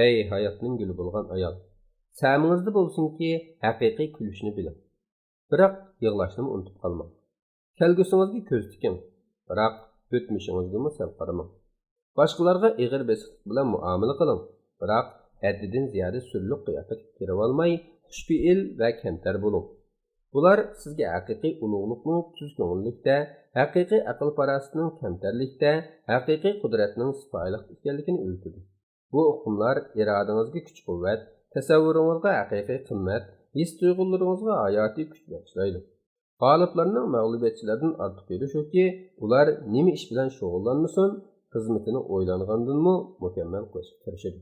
Ey hayotning guli bo'lgan ayol, samingizda bo'lsinki, haqiqiy kulishni biling. Biroq yig'lashni unutib qolmang. Kelgusingizga ko'z tiking, biroq o'tmishingizga sal qaramang. Boshqalarga ig'ir besiqlik bilan muomala qiling, biroq haddidan ziyoda surliq qiyofatga kirib olmay, xushfe'l va kamtar bo'ling. Bular sizga haqiqiy ulug'liqning tuz ko'ngillikda, haqiqiy aql parostning kamtarlikda, haqiqiy qudratning sifoyilik ekanligini o'rgatadi. Bu hukmlar irodangizga kuch-quvvat, tasavvuringizga haqiqiy qimmat, his tuyg'ularingizga hayotiy kuch bag'ishlaydi. G'oliblarning mag'lubiyatchilardan ortiq yeri shuki, ular nima ish bilan shug'ullanmasin, xizmatini o'ylangandanmi mukammal qilishga tirishadi.